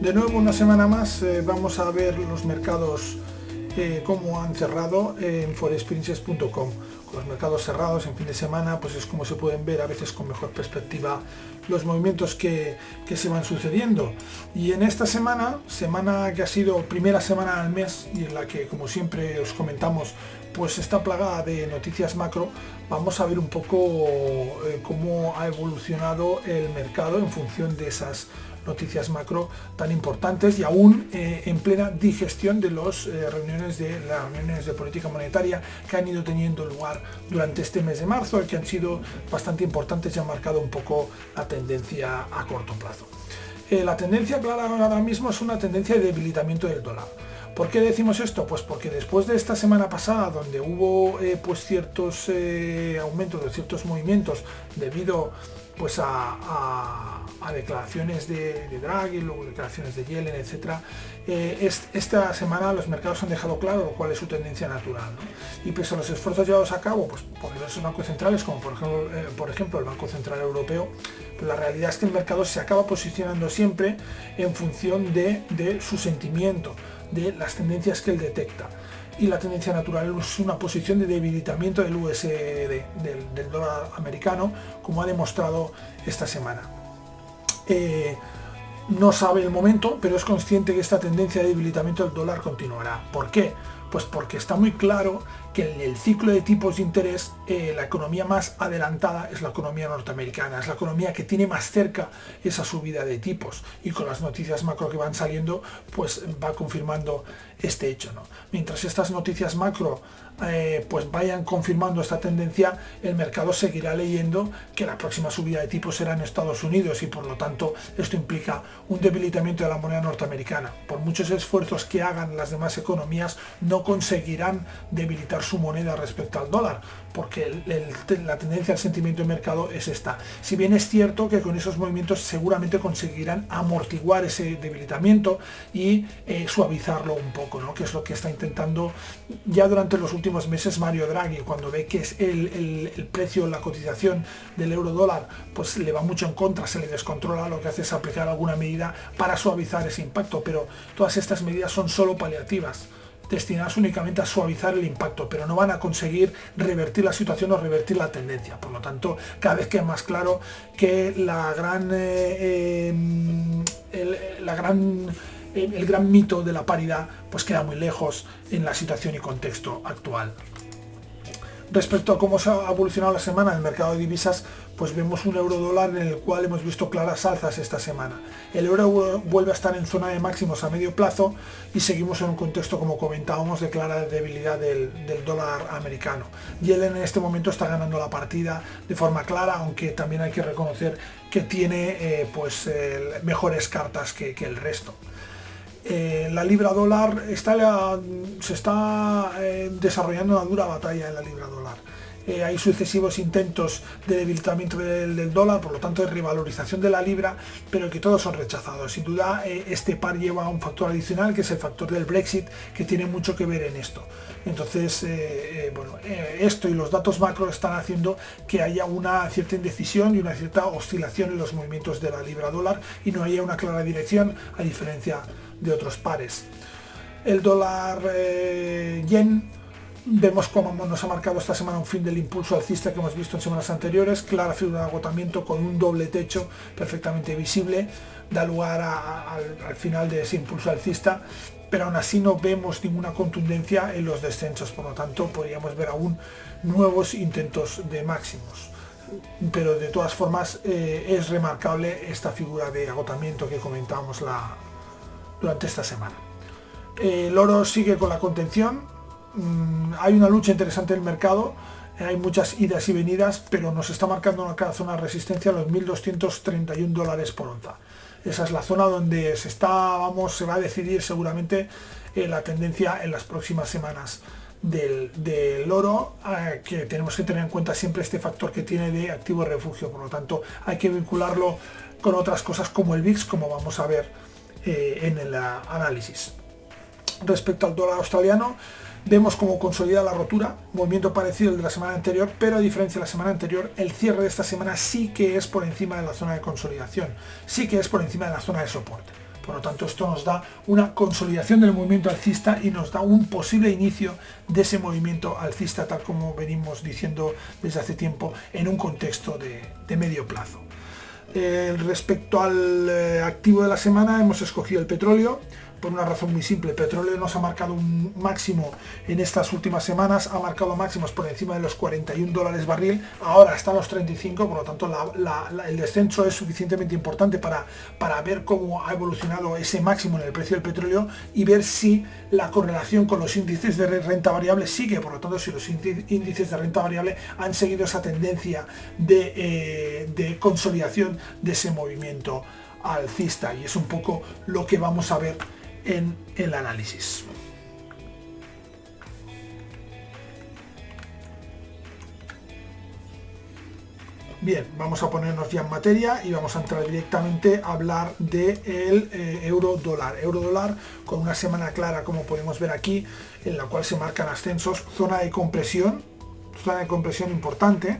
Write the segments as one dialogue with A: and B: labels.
A: De nuevo una semana más vamos a ver los mercados cómo han cerrado en forexperiences.com. Con los mercados cerrados en fin de semana, pues es como se pueden ver a veces con mejor perspectiva los movimientos que se van sucediendo. Y en esta semana que ha sido primera semana del mes y en la que, como siempre os comentamos, pues está plagada de noticias macro, vamos a ver un poco cómo ha evolucionado el mercado en función de esas noticias macro tan importantes y aún en plena digestión de las reuniones de política monetaria que han ido teniendo lugar durante este mes de marzo y que han sido bastante importantes y han marcado un poco la tendencia a corto plazo. La tendencia clara ahora mismo es una tendencia de debilitamiento del dólar. ¿Por qué decimos esto? Pues porque después de esta semana pasada, donde hubo pues ciertos aumentos de ciertos movimientos debido pues a declaraciones de Draghi, luego declaraciones de Yellen, etcétera, esta semana los mercados han dejado claro cuál es su tendencia natural, ¿no? Y pese a los esfuerzos llevados a cabo pues, por diversos bancos centrales, como por ejemplo el Banco Central Europeo, pues la realidad es que el mercado se acaba posicionando siempre en función de su sentimiento, de las tendencias que él detecta. Y la tendencia natural es una posición de debilitamiento del USD, del dólar americano, como ha demostrado esta semana. No sabe el momento, pero es consciente que esta tendencia de debilitamiento del dólar continuará. ¿Por qué? Pues porque está muy claro que en el ciclo de tipos de interés la economía más adelantada es la economía norteamericana, es la economía que tiene más cerca esa subida de tipos, y con las noticias macro que van saliendo pues va confirmando este hecho, ¿no? Mientras estas noticias macro pues vayan confirmando esta tendencia, el mercado seguirá leyendo que la próxima subida de tipos será en Estados Unidos y por lo tanto esto implica un debilitamiento de la moneda norteamericana. Por muchos esfuerzos que hagan las demás economías, no conseguirán debilitar su moneda respecto al dólar, porque la tendencia al sentimiento de mercado es esta. Si bien es cierto que con esos movimientos seguramente conseguirán amortiguar ese debilitamiento y suavizarlo un poco, ¿no? Que es lo que está intentando ya durante los últimos meses Mario Draghi, cuando ve que es el precio, la cotización del euro dólar, pues le va mucho en contra, se le descontrola, lo que hace es aplicar alguna medida para suavizar ese impacto, pero todas estas medidas son solo paliativas, destinadas únicamente a suavizar el impacto, pero no van a conseguir revertir la situación o revertir la tendencia. Por lo tanto, cada vez queda más claro que el gran mito de la paridad pues queda muy lejos en la situación y contexto actual. Respecto a cómo se ha evolucionado la semana en el mercado de divisas, pues vemos un euro dólar en el cual hemos visto claras alzas esta semana. El euro vuelve a estar en zona de máximos a medio plazo y seguimos en un contexto, como comentábamos, de clara debilidad del dólar americano. Yellen en este momento está ganando la partida de forma clara, aunque también hay que reconocer que tiene mejores cartas que el resto. La libra dólar se está desarrollando una dura batalla en la libra dólar. Hay sucesivos intentos de debilitamiento del dólar, por lo tanto de revalorización de la libra, pero que todos son rechazados. Sin duda este par lleva un factor adicional, que es el factor del Brexit, que tiene mucho que ver en esto. Entonces esto y los datos macro están haciendo que haya una cierta indecisión y una cierta oscilación en los movimientos de la libra dólar y no haya una clara dirección, a diferencia de otros pares. El dólar yen, vemos cómo nos ha marcado esta semana un fin del impulso alcista que hemos visto en semanas anteriores, clara figura de agotamiento con un doble techo perfectamente visible, da lugar al final de ese impulso alcista, pero aún así no vemos ninguna contundencia en los descensos, por lo tanto podríamos ver aún nuevos intentos de máximos. Pero de todas formas es remarcable esta figura de agotamiento que comentábamos durante esta semana. El oro sigue con la contención. Hay una lucha interesante en el mercado, hay muchas idas y venidas, pero nos está marcando una zona de resistencia a los $1.231 por onza. Esa es la zona donde se va a decidir seguramente la tendencia en las próximas semanas del oro, que tenemos que tener en cuenta siempre este factor que tiene de activo de refugio. Por lo tanto, hay que vincularlo con otras cosas como el VIX, como vamos a ver en el análisis. Respecto al dólar australiano, vemos como consolida la rotura, movimiento parecido al de la semana anterior, pero a diferencia de la semana anterior, el cierre de esta semana sí que es por encima de la zona de consolidación, sí que es por encima de la zona de soporte. Por lo tanto, esto nos da una consolidación del movimiento alcista y nos da un posible inicio de ese movimiento alcista, tal como venimos diciendo desde hace tiempo, en un contexto de medio plazo. Respecto al activo de la semana, hemos escogido el petróleo por una razón muy simple. El petróleo nos ha marcado un máximo en estas últimas semanas, ha marcado máximos por encima de los $41 barril, ahora está a los 35, por lo tanto el descenso es suficientemente importante para ver cómo ha evolucionado ese máximo en el precio del petróleo y ver si la correlación con los índices de renta variable sigue. Por lo tanto, si los índices de renta variable han seguido esa tendencia de consolidación de ese movimiento alcista, y es un poco lo que vamos a ver en el análisis. Bien, vamos a ponernos ya en materia y vamos a entrar directamente a hablar del euro dólar. Euro dólar con una semana clara, como podemos ver aquí, en la cual se marcan ascensos, zona de compresión importante,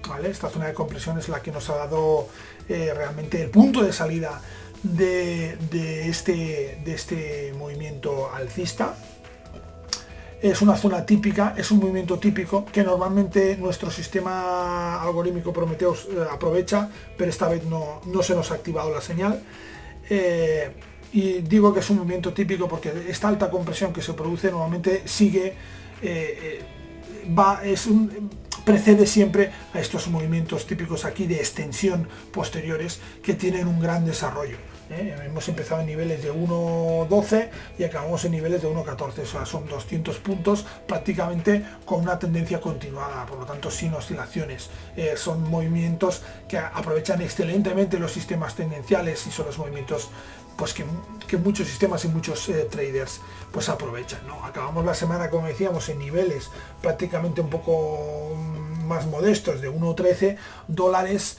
A: ¿vale? Esta zona de compresión es la que nos ha dado realmente el punto de salida de este movimiento alcista. Es una zona típica, es un movimiento típico que normalmente nuestro sistema algorítmico Prometheus aprovecha, pero esta vez no se nos ha activado la señal. Y digo que es un movimiento típico porque esta alta compresión que se produce normalmente sigue, precede siempre a estos movimientos típicos aquí de extensión posteriores que tienen un gran desarrollo. Hemos empezado en niveles de 1.12 y acabamos en niveles de 1.14, o sea, son 200 puntos prácticamente con una tendencia continuada, por lo tanto sin oscilaciones. Son movimientos que aprovechan excelentemente los sistemas tendenciales y son los movimientos pues que muchos sistemas y muchos traders pues aprovechan, ¿no? Acabamos la semana, como decíamos, en niveles prácticamente un poco más modestos de 1.13 dólares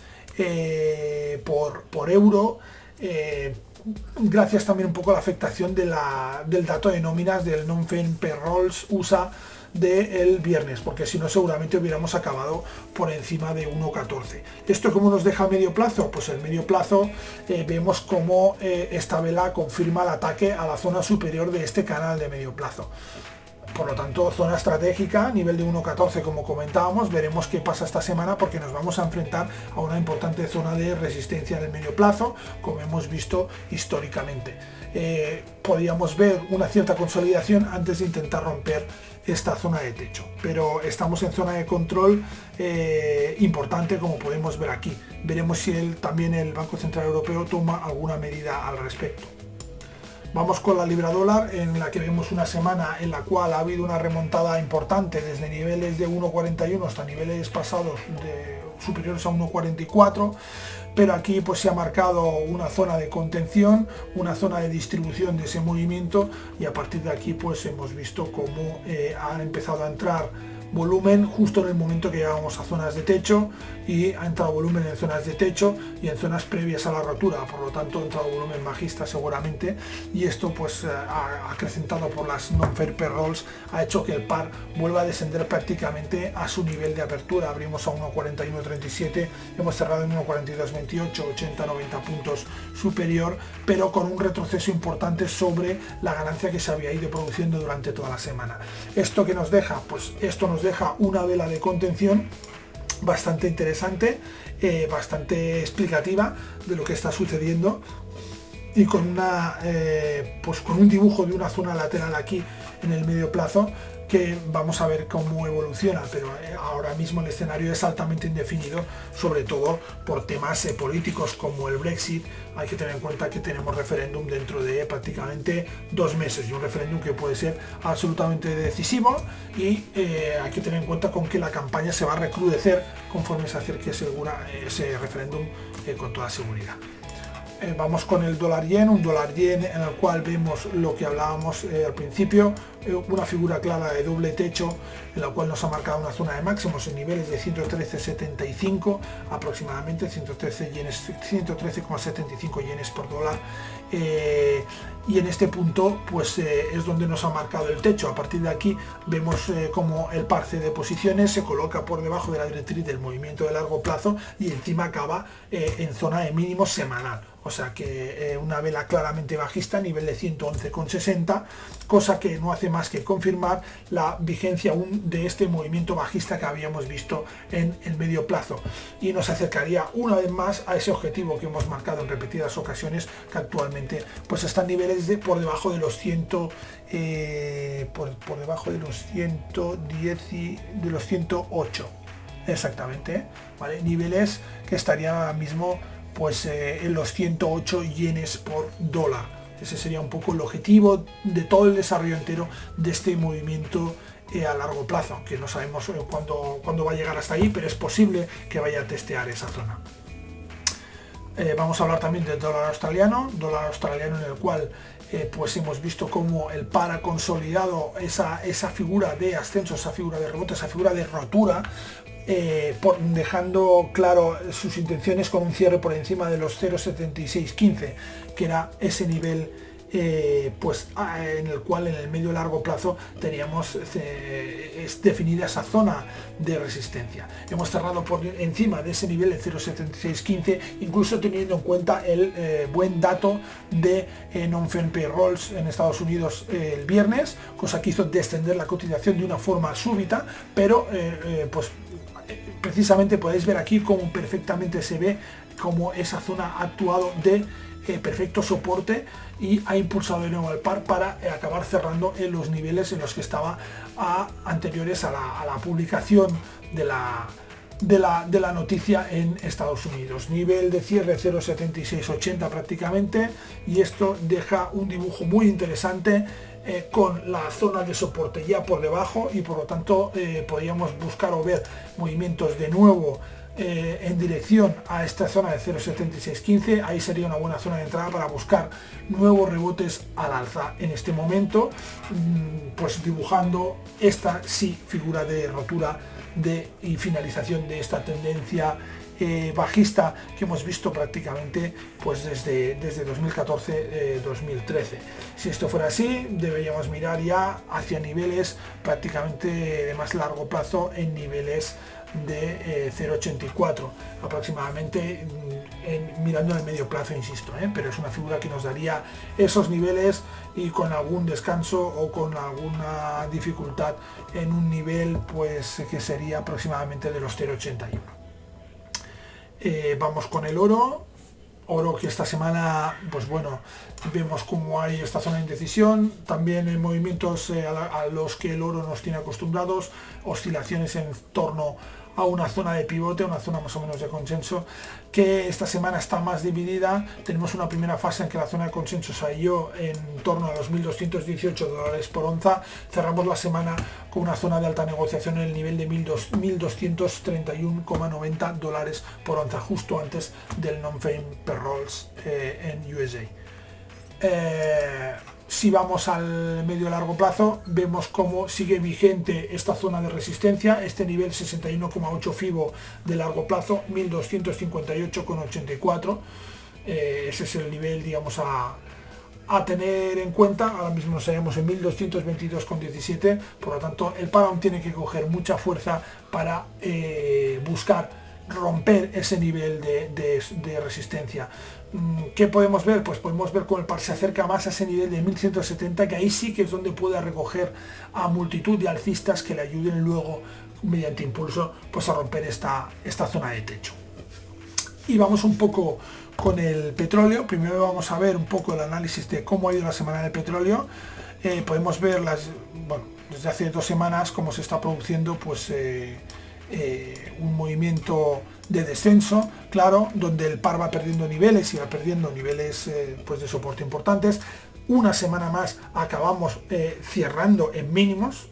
A: por euro, gracias también un poco a la afectación del dato de nóminas del Non-Farm Payrolls USA del viernes, porque si no seguramente hubiéramos acabado por encima de 1.14. ¿Esto cómo nos deja a medio plazo? Pues el medio plazo vemos cómo esta vela confirma el ataque a la zona superior de este canal de medio plazo. Por lo tanto, zona estratégica, nivel de 1.14 como comentábamos. Veremos qué pasa esta semana porque nos vamos a enfrentar a una importante zona de resistencia en el medio plazo, como hemos visto históricamente. Podríamos ver una cierta consolidación antes de intentar romper esta zona de techo, pero estamos en zona de control importante, como podemos ver aquí. Veremos si también el Banco Central Europeo toma alguna medida al respecto. Vamos con la libra dólar, en la que vemos una semana en la cual ha habido una remontada importante desde niveles de 1.41 hasta niveles pasados superiores a 1.44, pero aquí pues se ha marcado una zona de contención, una zona de distribución de ese movimiento, y a partir de aquí pues hemos visto cómo ha empezado a entrar volumen justo en el momento que llegábamos a zonas de techo, y ha entrado volumen en zonas de techo y en zonas previas a la rotura, por lo tanto ha entrado volumen bajista seguramente, y esto pues acrecentado por las non-farm payrolls ha hecho que el par vuelva a descender prácticamente a su nivel de apertura. Abrimos a 1.4137, hemos cerrado en 1.4228, 80-90 puntos superior, pero con un retroceso importante sobre la ganancia que se había ido produciendo durante toda la semana. ¿Esto qué nos deja? Pues esto nos deja una vela de contención bastante interesante, bastante explicativa de lo que está sucediendo, y con con un dibujo de una zona lateral aquí en el medio plazo que vamos a ver cómo evoluciona, pero ahora mismo el escenario es altamente indefinido, sobre todo por temas políticos como el Brexit. Hay que tener en cuenta que tenemos referéndum dentro de prácticamente 2 meses, y un referéndum que puede ser absolutamente decisivo, y hay que tener en cuenta con que la campaña se va a recrudecer conforme se acerque ese referéndum con toda seguridad. Vamos con el dólar yen, un dólar yen en el cual vemos lo que hablábamos al principio, una figura clara de doble techo en la cual nos ha marcado una zona de máximos en niveles de 113,75 aproximadamente, 113,75 yenes por dólar, y en este punto pues es donde nos ha marcado el techo. A partir de aquí vemos como el par de posiciones se coloca por debajo de la directriz del movimiento de largo plazo y encima acaba en zona de mínimos semanal. o sea que una vela claramente bajista, nivel de 111,60, cosa que no hace más que confirmar la vigencia aún de este movimiento bajista que habíamos visto en el medio plazo, y nos acercaría una vez más a ese objetivo que hemos marcado en repetidas ocasiones, que actualmente pues están niveles por debajo de los 100, por debajo de los 110 y de los 108 exactamente, ¿vale? Niveles que estarían ahora mismo pues en los 108 yenes por dólar. Ese sería un poco el objetivo de todo el desarrollo entero de este movimiento a largo plazo, aunque no sabemos cuándo va a llegar hasta ahí, pero es posible que vaya a testear esa zona. Vamos a hablar también del dólar australiano en el cual pues hemos visto cómo el par ha consolidado esa figura de ascenso, esa figura de rebote, esa figura de rotura, dejando claro sus intenciones con un cierre por encima de los 0,7615, que era ese nivel en el cual en el medio largo plazo teníamos definida esa zona de resistencia. Hemos cerrado por encima de ese nivel de 0,7615, incluso teniendo en cuenta el buen dato de non-farm payrolls en Estados Unidos el viernes, cosa que hizo descender la cotización de una forma súbita, pero precisamente podéis ver aquí cómo perfectamente se ve cómo esa zona ha actuado de perfecto soporte y ha impulsado de nuevo el par para acabar cerrando en los niveles en los que estaba anteriores a la publicación de la noticia en Estados Unidos. Nivel de cierre 0,7680 prácticamente, y esto deja un dibujo muy interesante con la zona de soporte ya por debajo, y por lo tanto podríamos buscar o ver movimientos de nuevo en dirección a esta zona de 0,7615. Ahí sería una buena zona de entrada para buscar nuevos rebotes al alza en este momento, pues dibujando esta sí figura de rotura y finalización de esta tendencia bajista que hemos visto prácticamente pues desde 2014-2013. Si esto fuera así, deberíamos mirar ya hacia niveles prácticamente de más largo plazo, en niveles de 0,84 aproximadamente, mirando en el medio plazo, insisto, pero es una figura que nos daría esos niveles, y con algún descanso o con alguna dificultad en un nivel pues que sería aproximadamente de los 0,81. Vamos con el oro, que esta semana pues bueno, vemos como hay esta zona de indecisión, también en movimientos a los que el oro nos tiene acostumbrados, oscilaciones en torno a una zona de pivote, una zona más o menos de consenso, que esta semana está más dividida. Tenemos una primera fase en que la zona de consenso salió en torno a los 1.218 dólares por onza. Cerramos la semana con una zona de alta negociación en el nivel de 1.231,90 dólares por onza, justo antes del non-farm payrolls en USA. Si vamos al medio largo plazo, vemos cómo sigue vigente esta zona de resistencia, este nivel 61,8 FIBO de largo plazo, 1258,84. Ese es el nivel, digamos, a tener en cuenta. Ahora mismo nos hallamos en 1222,17, por lo tanto el par aún tiene que coger mucha fuerza para buscar romper ese nivel de resistencia. ¿Qué podemos ver? Pues podemos ver cómo el par se acerca más a ese nivel de 1170, que ahí sí que es donde puede recoger a multitud de alcistas que le ayuden luego mediante impulso pues a romper esta zona de techo. Y vamos un poco con el petróleo. Primero vamos a ver un poco el análisis de cómo ha ido la semana del petróleo. Podemos ver desde hace 2 semanas cómo se está produciendo pues un movimiento de descenso, claro, donde el par va perdiendo niveles y va perdiendo niveles pues de soporte importantes. Una semana más acabamos cerrando en mínimos,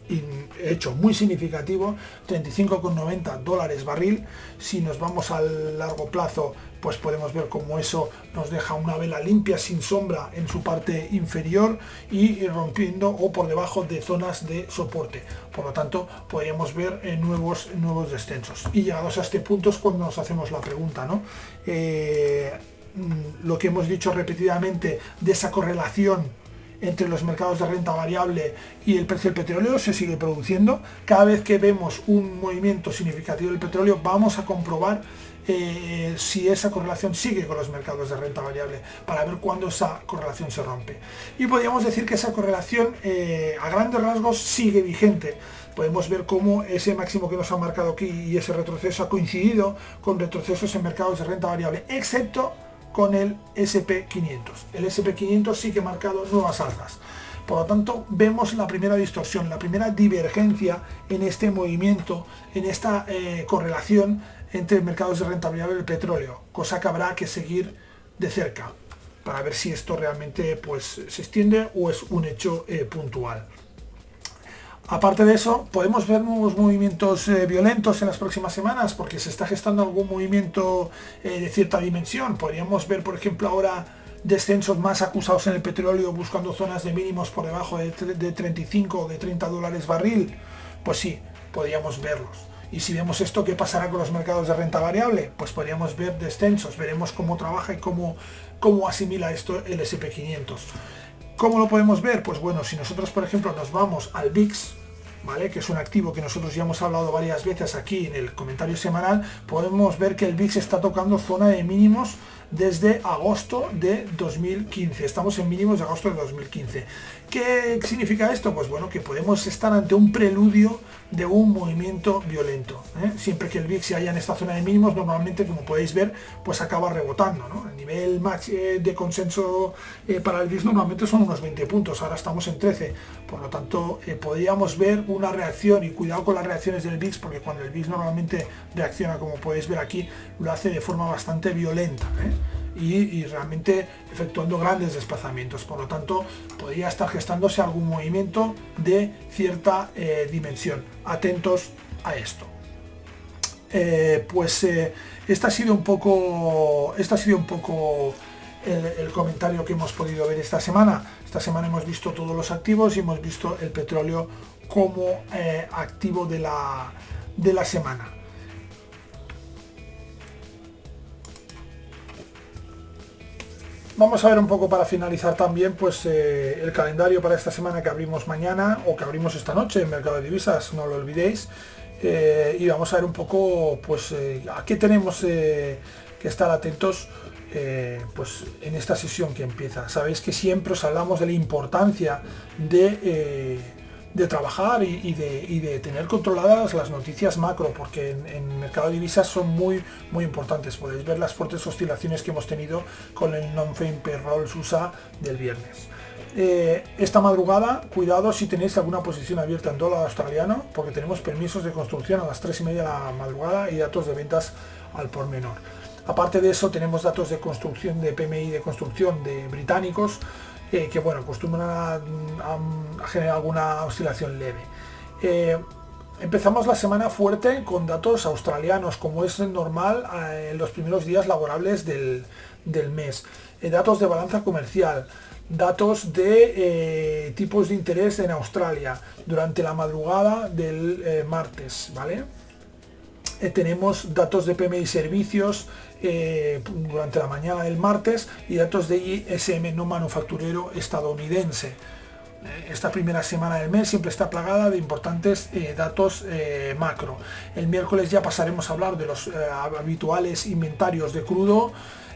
A: hecho muy significativo, 35,90 dólares barril. Si nos vamos al largo plazo, pues podemos ver cómo eso nos deja una vela limpia, sin sombra en su parte inferior, y rompiendo o por debajo de zonas de soporte. Por lo tanto, podríamos ver nuevos descensos. Y llegados a este punto es cuando nos hacemos la pregunta, ¿no? Lo que hemos dicho repetidamente de esa correlación entre los mercados de renta variable y el precio del petróleo se sigue produciendo. Cada vez que vemos un movimiento significativo del petróleo vamos a comprobar si esa correlación sigue con los mercados de renta variable, para ver cuándo esa correlación se rompe. Y podríamos decir que esa correlación a grandes rasgos sigue vigente. Podemos ver cómo ese máximo que nos ha marcado aquí y ese retroceso ha coincidido con retrocesos en mercados de renta variable, excepto con el SP500. El SP500 sí que ha marcado nuevas alzas. Por lo tanto, vemos la primera distorsión, la primera divergencia en este movimiento, en esta correlación entre mercados de renta variable y el petróleo, cosa que habrá que seguir de cerca para ver si esto realmente pues se extiende o es un hecho puntual. Aparte de eso, podemos ver nuevos movimientos violentos en las próximas semanas, porque se está gestando algún movimiento de cierta dimensión. Podríamos ver, por ejemplo, ahora descensos más acusados en el petróleo, buscando zonas de mínimos por debajo de 35 o de 30 dólares barril. Pues sí, podríamos verlos. Y si vemos esto, ¿qué pasará con los mercados de renta variable? Pues podríamos ver descensos, veremos cómo trabaja y cómo asimila esto el SP500. ¿Cómo lo podemos ver? Pues bueno, si nosotros, por ejemplo, nos vamos al VIX, ¿vale? Que es un activo que nosotros ya hemos hablado varias veces aquí en el comentario semanal, podemos ver que el VIX está tocando zona de mínimos desde agosto de 2015. Estamos en mínimos de agosto de 2015. ¿Qué significa esto? Pues bueno, que podemos estar ante un preludio de un movimiento violento. Siempre que el VIX se halla en esta zona de mínimos, normalmente, como podéis ver, pues acaba rebotando, ¿no? El nivel de consenso para el VIX normalmente son unos 20 puntos, ahora estamos en 13. Por lo tanto, podríamos ver una reacción, y cuidado con las reacciones del VIX, porque cuando el VIX normalmente reacciona, como podéis ver aquí, lo hace de forma bastante violenta, y realmente efectuando grandes desplazamientos. Por lo tanto, podría estar gestándose algún movimiento de cierta dimensión. Atentos a esto. Este ha sido un poco el comentario que hemos podido ver esta semana. Esta semana hemos visto todos los activos y hemos visto el petróleo como activo de la semana. Vamos a ver un poco, para finalizar también, pues el calendario para esta semana, que abrimos mañana o que abrimos esta noche en Mercado de Divisas, no lo olvidéis. Y vamos a ver un poco pues a qué tenemos que estar atentos pues en esta sesión que empieza. Sabéis que siempre os hablamos de la importancia de trabajar y de tener controladas las noticias macro, porque en mercado de divisas son muy importantes. Podéis ver las fuertes oscilaciones que hemos tenido con el non-farm payrolls USA del viernes. Esta madrugada, cuidado si tenéis alguna posición abierta en dólar australiano, porque tenemos permisos de construcción a las 3:30 de la madrugada y datos de ventas al por menor. Aparte de eso, tenemos datos de construcción, de PMI de construcción de británicos, que bueno, acostumbran a generar alguna oscilación leve. Empezamos la semana fuerte con datos australianos, como es normal en los primeros días laborables del mes. Datos de balanza comercial, datos de tipos de interés en Australia durante la madrugada del martes, ¿vale? Tenemos datos de PMI servicios durante la mañana del martes y datos de ISM no manufacturero estadounidense. Esta primera semana del mes siempre está plagada de importantes datos macro. El miércoles ya pasaremos a hablar de los habituales inventarios de crudo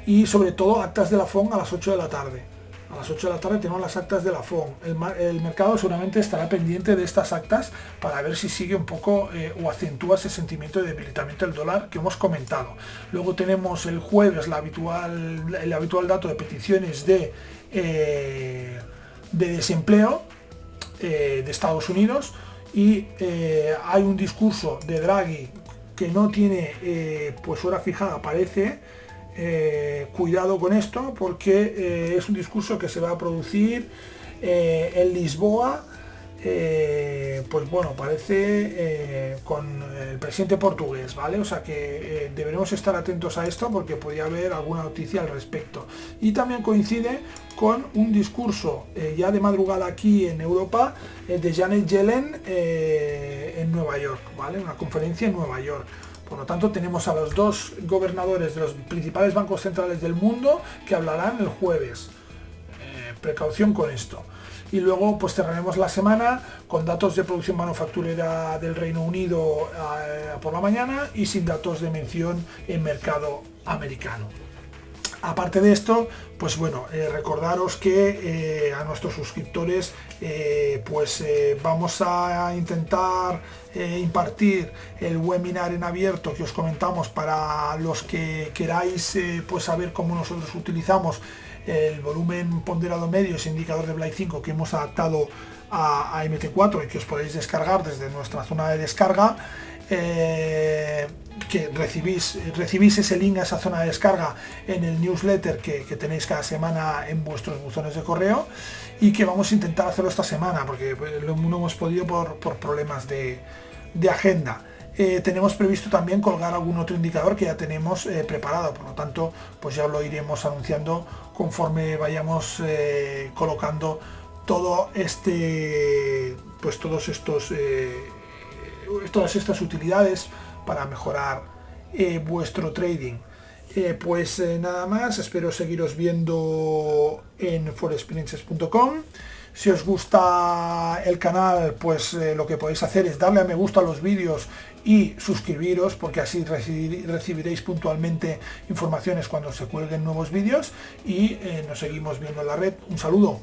A: y sobre todo actas de la FOM a las 8 de la tarde. A las 8 de la tarde tenemos las actas de la FOM. El mercado seguramente estará pendiente de estas actas para ver si sigue un poco o acentúa ese sentimiento de debilitamiento del dólar que hemos comentado. Luego tenemos el jueves el habitual dato de peticiones de desempleo de Estados Unidos, y hay un discurso de Draghi que no tiene pues hora fijada, parece. Cuidado con esto, porque es un discurso que se va a producir en Lisboa, pues bueno, parece con el presidente portugués, ¿vale? O sea que deberemos estar atentos a esto, porque podría haber alguna noticia al respecto. Y también coincide con un discurso ya de madrugada aquí en Europa de Janet Yellen en Nueva York, ¿vale? Una conferencia en Nueva York. Por lo tanto, tenemos a los dos gobernadores de los principales bancos centrales del mundo que hablarán el jueves. precaución con esto. Y luego pues cerraremos la semana con datos de producción manufacturera del Reino Unido por la mañana y sin datos de mención en mercado americano. Aparte de esto, pues bueno, recordaros que a nuestros suscriptores vamos a intentar impartir el webinar en abierto que os comentamos para los que queráis pues saber cómo nosotros utilizamos el volumen ponderado medio, ese indicador de Blay 5 que hemos adaptado a MT4 y que os podéis descargar desde nuestra zona de descarga. Que recibís ese link a esa zona de descarga en el newsletter que tenéis cada semana en vuestros buzones de correo, y que vamos a intentar hacerlo esta semana porque no hemos podido por problemas de agenda. Tenemos previsto también colgar algún otro indicador que ya tenemos preparado, por lo tanto pues ya lo iremos anunciando conforme vayamos colocando todo todas estas utilidades para mejorar vuestro trading. Nada más, espero seguiros viendo en forexperiences.com. Si os gusta el canal, pues lo que podéis hacer es darle a me gusta a los vídeos y suscribiros, porque así recibiréis puntualmente informaciones cuando se cuelguen nuevos vídeos, y nos seguimos viendo en la red. Un saludo.